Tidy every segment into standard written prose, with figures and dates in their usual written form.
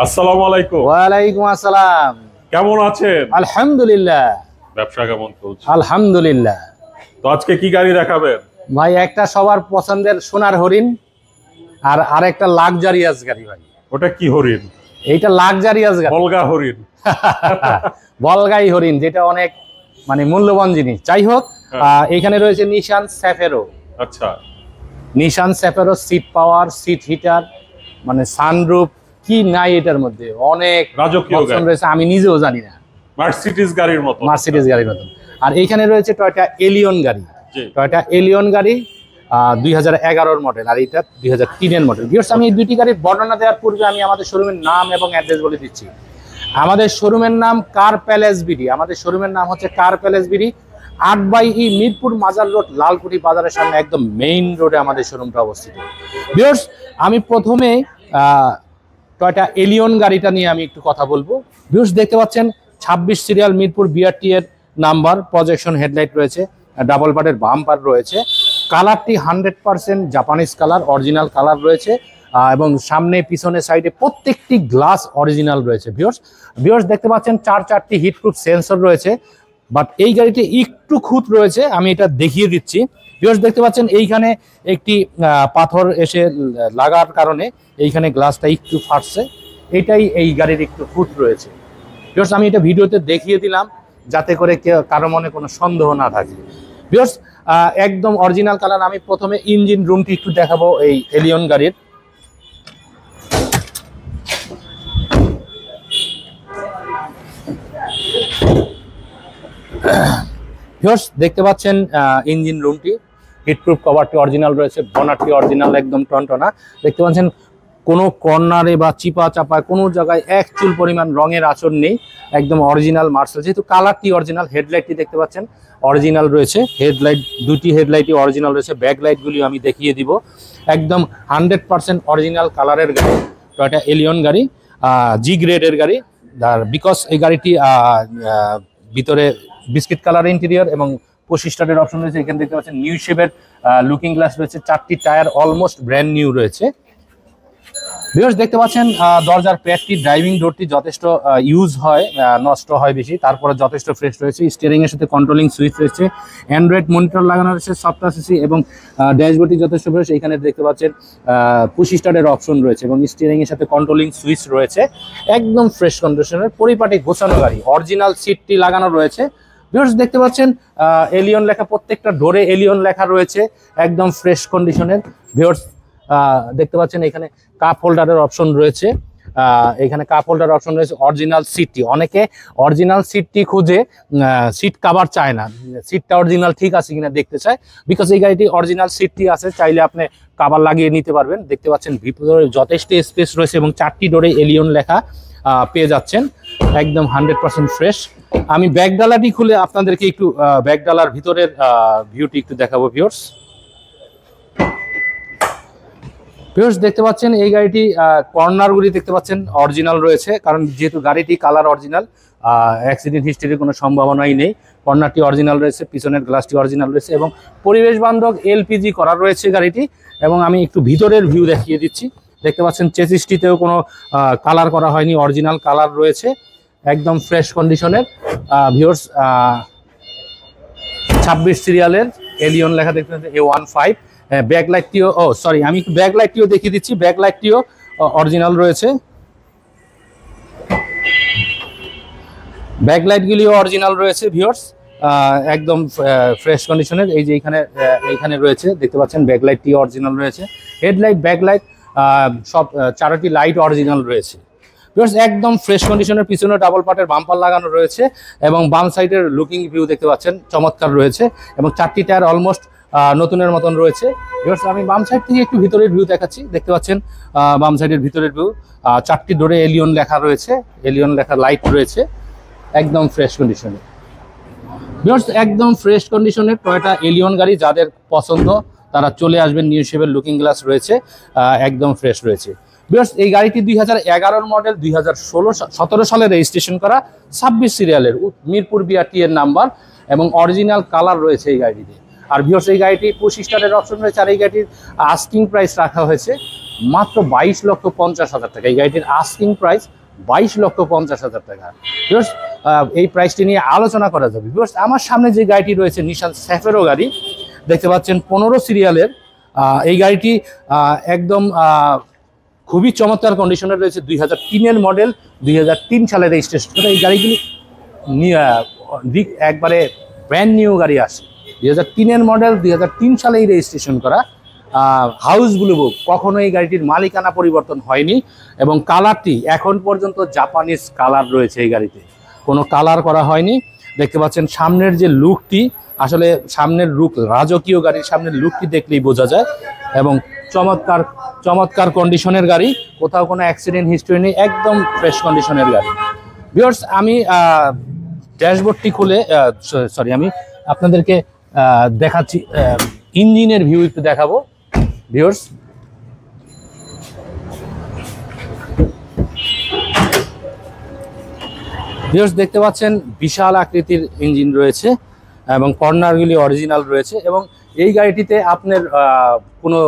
আসসালামু আলাইকুম। ওয়ালাইকুম আসসালাম। কেমন আছেন? আলহামদুলিল্লাহ। ব্যবসা কেমন চলছে? আলহামদুলিল্লাহ। তো আজকে কি গাড়ি দেখাবেন? ভাই একটা সবার পছন্দের সোনার হরিণ আর আরেকটা লাক্সারিয়াস গাড়ি ভাই। ওটা কি হরিণ? এইটা লাক্সারিয়াস গাড়ি, বলগা হরিণ। বলগাই হরিণ, যেটা অনেক মানে মূল্যবান জিনিস। যাই হোক, এখানে রয়েছে নিশান স্যাফেরো। আচ্ছা, নিশান স্যাফেরো, সিট পাওয়ার, সিট হিটার, মানে সানরুফ, কি নাই এটার মধ্যে অনেক রাজকীয় অপশন গাড়ি, রয়েছে, আমি নিজেও জানি না। মার্সিডিজ গাড়ির মতো। মার্সিডিজ গাড়ির মতন। আর এইখানে রয়েছে টয়োটা এলিয়ন গাড়ি। জি। টয়োটা এলিয়ন গাড়ি 2011 মডেল, আর এটা 2003 মডেল। ভিউয়ার্স, আমি এই দুইটি গাড়ির বর্ণনা দেওয়ার পূর্বে আমি আমাদের শোরুমের নাম এবং অ্যাড্রেস বলে দিচ্ছি। আমাদের শোরুমের নাম কার প্যালেস বিডি। আমাদের শোরুমের নাম হচ্ছে কার প্যালেস বিডি, 8/E মিরপুর মাজার রোড, লালকুঠি বাজারের সামনে একদম মেইন রোডে আমাদের শোরুমটা অবস্থিত। ভিউয়ার্স, আমি প্রথমে টয়োটা এলিয়ন গাড়িটা নিয়ে আমি একটু কথা বলবো। ভিউয়ার্স, দেখতে পাচ্ছেন 26 সিরিয়াল মিরপুর বিআরটি এর নাম্বার, প্রজেকশন হেডলাইট রয়েছে, ডাবল পার্টের বাম্পার রয়েছে। কালারটি 100% জাপানিজ কালার, অরিজিনাল কালার রয়েছে, এবং সামনে পিছনে সাইডে প্রত্যেকটি গ্লাস অরিজিনাল রয়েছে। ভিউয়ার্স দেখতে পাচ্ছেন 4টি হিটপ্রুফ সেন্সর রয়েছে, বাট এই গাড়িটি একটু খুঁত রয়েছে, আমি এটা দেখিয়ে দিচ্ছি। ভিউয়ার্স দেখতে পাচ্ছেন এইখানে একটি পাথর এসে লাগার কারণে এইখানে গ্লাসটা একটু ফাটছে, এটাই এই গাড়ির একটু খুঁত রয়েছে। ভিউয়ার্স, আমি এটা ভিডিওতে দেখিয়ে দিলাম যাতে করে কারো মনে কোনো সন্দেহ না থাকে। ভিউয়ার্স, একদম অরিজিনাল কালার। আমি প্রথমে ইঞ্জিন রুমটি একটু দেখাবো এই এলিয়ন গাড়ির। ভিউয়ার্স দেখতে পাচ্ছেন ইঞ্জিন রুমটি, হিটপ্রুফ কভারটি অরিজিনাল রয়েছে, বনারটি অরিজিনাল একদম টনটনা। দেখতে পাচ্ছেন কোনো কর্নারে বা চিপা চাপায় কোনো জায়গায় এক চুল পরিমাণ রঙের আঁচড় নেই, একদম অরিজিনাল মার্সেল। যেহেতু কালারটি অরিজিনাল, হেডলাইটটি দেখতে পাচ্ছেন অরিজিনাল রয়েছে, হেডলাইট দুটি হেডলাইটই অরিজিনাল রয়েছে। ব্যাকলাইটগুলি আমি দেখিয়ে দিব, একদম 100% অরিজিনাল কালারের গাড়ি, টয়োটা এলিয়ন গাড়ি, জি গ্রেডের গাড়ি। বিকজ এই গাড়িটি ভিতরে বিস্কিট কালার ইন্টেরিয়র এবং 25 স্টারের অপশন রয়েছে। এখানে দেখতে পাচ্ছেন নিউ শেপের লুকিং গ্লাস রয়েছে, 4টি টায়ার অলমোস্ট ব্র্যান্ড নিউ রয়েছে। ভিউয়ার্স দেখতে পাচ্ছেন দরজার প্যাডটি, ড্রাইভিং ডোরটি যথেষ্ট ইউজ হয়, নষ্ট হয় বেশি, তারপরে যথেষ্ট ফ্রেশ রয়েছে। স্টিয়ারিং এর সাথে কন্ট্রোলিং সুইচ রয়েছে, অ্যান্ড্রয়েড মনিটর লাগানো রয়েছে, সফটওয়্যার সিসি, এবং ড্যাশবোর্ডটি যথেষ্ট ফ্রেশ। এখানে দেখতে পাচ্ছেন 25 স্টারের অপশন রয়েছে এবং স্টিয়ারিং এর সাথে কন্ট্রোলিং সুইচ রয়েছে, একদম ফ্রেশ কন্ডিশনের পরিপাটি গোছানো গাড়ি। অরিজিনাল সিটটি লাগানো রয়েছে। ভিউয়ার্স দেখতে পাচ্ছেন এলিয়ন লেখা, প্রত্যেকটা ডোরে এলিয়ন লেখা রয়েছে, একদম ফ্রেশ কন্ডিশনের। ভিউয়ার্স দেখতে পাচ্ছেন এখানে কাপ হোল্ডারের অপশন রয়েছে, এখানে কাপ হোল্ডার অপশন রয়েছে। অরিজিনাল সিটটি, অনেকে অরিজিনাল সিটটি খুঁজে সিট কাভার চায় না, সিটটা অরিজিনাল ঠিক আছে কিনা দেখতে চায়। বিকজ এই গাড়িটি অরিজিনাল সিটটি আছে, চাইলে আপনি কাভার লাগিয়ে নিতে পারবেন। দেখতে পাচ্ছেন ভিতরে যথেষ্ট স্পেস রয়েছে এবং 4টি ডোরে এলিয়ন লেখা পেয়ে যাচ্ছেন, একদম 100% ফ্রেশ। আমি ব্যাক ডালাটি খুলে আপনাদেরকে একটু ব্যাক ডালার ভিতরের ভিউটি একটু দেখাবো। ভিউয়ার্স দেখতে পাচ্ছেন এই গাড়িটি কর্নারগুলি দেখতে পাচ্ছেন অরিজিনাল রয়েছে, কারণ যেহেতু গাড়িটি কালার অরিজিনাল, অ্যাক্সিডেন্ট হিস্ট্রির কোনো সম্ভাবনাই নেই। কর্নারটি অরিজিনাল রয়েছে, পিছনের গ্লাসটি অরিজিনাল রয়েছে এবং পরিবেশ বান্ধব এলপিজি করা রয়েছে গাড়িটি। এবং আমি একটু ভিতরের ভিউ দেখিয়ে দিচ্ছি। দেখতে পাচ্ছেন চেসিসটিতেও কোনো কালার করা হয়নি, অরিজিনাল কালার রয়েছে, একদম ফ্রেশ কন্ডিশনের। ভিউয়ার্স 26 সিরিয়ালের এলিয়ন লেখা দেখতে পাচ্ছেন, A15। ব্যাকলাইটটিও আমি একটু ব্যাকলাইটটিও দেখিয়ে দিচ্ছি, ব্যাকলাইটটিও অরিজিনাল রয়েছে, ব্যাকলাইটগুলিও অরিজিনাল রয়েছে। ভিউয়ার্স একদম ফ্রেশ কন্ডিশনের। এই যে এইখানে রয়েছে, দেখতে পাচ্ছেন ব্যাকলাইটটিও অরিজিনাল রয়েছে, হেডলাইট, ব্যাকলাইট, সব 4টি লাইট অরিজিনাল রয়েছে। ভিউয়ার্স একদম ফ্রেশ কন্ডিশনের। পিছনে ডাবল পার্টের বাম্পার লাগানো রয়েছে এবং বাম সাইডের লুকিং ভিউ দেখতে পাচ্ছেন চমৎকার রয়েছে এবং 4টি টায়ার অলমোস্ট নতুনের মতন রয়েছে। ভিউয়ার্স আমি বাম সাইড থেকে একটু ভিতরের ভিউ দেখাচ্ছি। দেখতে পাচ্ছেন বাম সাইডের ভিতরের ভিউ, 4টি ডোরে এলিয়ন লেখা রয়েছে, এলিয়ন লেখা লাইট রয়েছে, একদম ফ্রেশ কন্ডিশনে। ভিউয়ার্স একদম ফ্রেশ কন্ডিশনের টয়োটা এলিয়ন গাড়ি যাদের পছন্দ তারা চলে আসবেন। নিউ শেপের লুকিং গ্লাস রয়েছে, একদম ফ্রেশ রয়েছে। ভিউয়ার্স এই গাড়িটি 2011 মডেল, 2017 সালে রেজিস্ট্রেশন করা, 26 সিরিয়ালের, মিরপুর বিআরটি এর নাম্বার এবং অরিজিনাল কালার রয়েছে এই গাড়িটিতে। আর ভিউয়ার্স এই গাড়িটি পুশ স্টার্টের অপশন রয়েছে, আর এই গাড়িটির আস্কিং প্রাইস রাখা হয়েছে মাত্র 22,50,000 টাকা। এই গাড়িটির আস্কিং প্রাইস 22,50,000 টাকা। ভিউয়ার্স এই প্রাইসটি নিয়ে আলোচনা করা যাবে। ভিউয়ার্স আমার সামনে যে গাড়িটি রয়েছে নিশান স্যাফেরো গাড়ি দেখতে পাচ্ছেন 15 সিরিয়ালের। এই গাড়িটি একদম খুবই চমৎকার কন্ডিশনে রয়েছে, 2003-এর মডেল, 2003 সালের রেজিস্ট্রেশন। এই গাড়িগুলি একবারে ব্র্যান্ড নিউ গাড়ি আসে, 2003-এর মডেল, 2003 সালেই রেজিস্ট্রেশন করা। হাউস ব্লু বুক, কখনো এই গাড়িটির মালিকানা পরিবর্তন হয়নি এবং কালারটি এখন পর্যন্ত জাপানিজ কালার রয়েছে, এই গাড়িতে কোনো কালার করা হয়নি। দেখতে পাচ্ছেন সামনের যে লুকটি, আসলে সামনের লুক, রাজকীয় গাড়ির সামনের লুকটি দেখলেই বোঝা যায় এবং চমৎকার চমৎকার কন্ডিশনের গাড়ি, কোথাও কোনো অ্যাক্সিডেন্ট হিস্ট্রি নেই, একদম ফ্রেশ কন্ডিশনের গাড়ি। ভিউয়ার্স আমি ড্যাশবোর্ডটি খুলে আমি আপনাদেরকে দেখাচ্ছি, ইঞ্জিনের ভিউ একটু দেখাবো। ভিউয়ার্স দেখতে পাচ্ছেন বিশাল আকৃতির ইঞ্জিন রয়েছে এবং কর্নারগুলি অরিজিনাল রয়েছে এবং এই গাড়িটিতে আপনার কোনো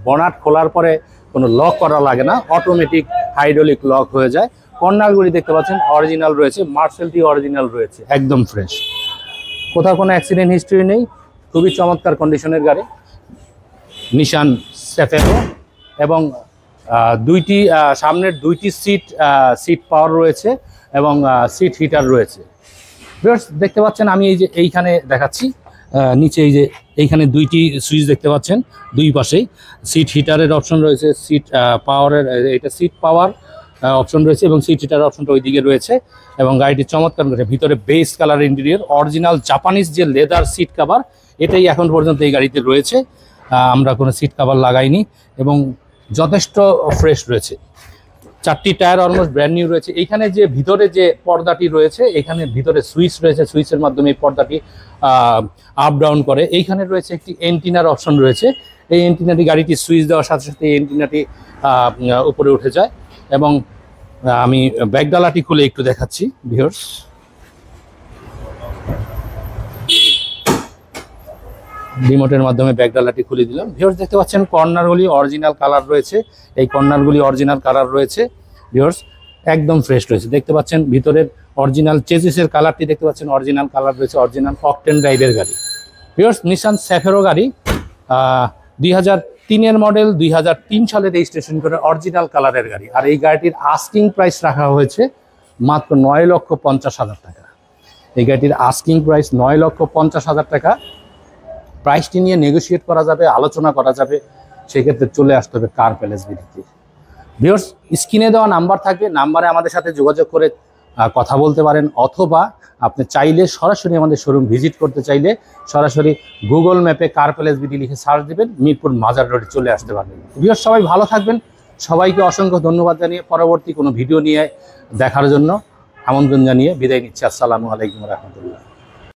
বনাট খোলার পরে কোনো লক করা লাগে না, অটোমেটিক হাইড্রোলিক লক হয়ে যায়। কর্নারগুলি দেখতে পাচ্ছেন অরিজিনাল রয়েছে, মার্সেলটি অরিজিনাল রয়েছে, একদম ফ্রেশ, কোথাও কোনো অ্যাক্সিডেন্ট হিস্ট্রি নেই, খুবই চমৎকার কন্ডিশনের গাড়ি নিশান স্যাফেরো। এবং সামনের দুইটি সিট পাওয়ার রয়েছে এবং সিট হিটার রয়েছে। ভিউয়ার্স দেখতে পাচ্ছেন আমি এই যে এইখানে দেখাচ্ছি, নিচে এই যে এইখানে দুইটি সুইচ দেখতে পাচ্ছেন, দুই পাশেই সিট হিটারের অপশন রয়েছে, সিট পাওয়ারের এটা সিট পাওয়ার অপশন রয়েছে এবং সিট হিটার অপশনটা ওইদিকে রয়েছে এবং গাড়িটি চমৎকার রয়েছে। ভিতরে base colour interior, original Japanese যে লেদার সিট কভার, এটাই এখন পর্যন্ত এই গাড়িতে রয়েছে, আমরা কোনো সিট কভার লাগাইনি এবং যথেষ্ট ফ্রেশ রয়েছে। 4টি টায়ার অলমোস্ট ব্র্যান্ড নিউ রয়েছে। এইখানে যে ভিতরে যে পর্দাটি রয়েছে, এখানে ভিতরে সুইচ রয়েছে, সুইচের মাধ্যমে এই পর্দাটি আপ ডাউন করে। এইখানে রয়েছে একটি এন্টিনার অপশন রয়েছে, এই এন্টিনাটি গাড়িটি সুইচ দেওয়ার সাথে সাথে এই এন্টিনাটি উপরে উঠে যায় এবং আমি ব্যাকডালাটি খুলে একটু দেখাচ্ছি। ভিউয়ার্স রিমোটের মাধ্যমে ব্যাকডালাটি খুলে দিলাম। ভিউয়ার্স দেখতে পাচ্ছেন কর্নারগুলি অরিজিনাল কালার রয়েছে, এই কর্নারগুলি অরিজিনাল কালার রয়েছে। ভিউয়ার্স একদম ফ্রেশ রয়েছে, দেখতে পাচ্ছেন ভিতরের অরিজিনাল চেসিসের কালারটি দেখতে পাচ্ছেন অরিজিনাল কালার রয়েছে, অরিজিনাল অকটেন ড্রাইভের গাড়ি। ভিউয়ার্স নিশান স্যাফেরো গাড়ি 2003-এর মডেল, 2003 সালে রেজিস্ট্রেশন করে অরিজিনাল কালারের গাড়ি। আর এই গাড়িটির আস্কিং প্রাইস রাখা হয়েছে মাত্র 9,50,000 টাকা। এই গাড়িটির আস্কিং প্রাইস 9,50,000 টাকা। প্রাইসটি নিয়ে নেগোশিয়েট করা যাবে, আলোচনা করা যাবে, সেক্ষেত্রে চলে আসতে হবে কার প্যালেস বিডিতে। ভিউয়ার্স স্ক্রিনে দেওয়া নাম্বার থাকবে, নাম্বারে আমাদের সাথে যোগাযোগ করে কথা বলতে পারেন, অথবা আপনি চাইলে সরাসরি আমাদের শোরুম ভিজিট করতে চাইলে সরাসরি গুগল ম্যাপে কার প্যালেস বিডি লিখে সার্চ দেবেন, মিরপুর মাজার রোডে চলে আসতে পারবেন। ভিউয়ার্স সবাই ভালো থাকবেন, সবাইকে অসংখ্য ধন্যবাদ জানিয়ে পরবর্তী কোনো ভিডিও নিয়ে দেখার জন্য আমন্ত্রণ জানিয়ে বিদায় নিচ্ছি। আসসালামু আলাইকুম রহমতুল্লাহ।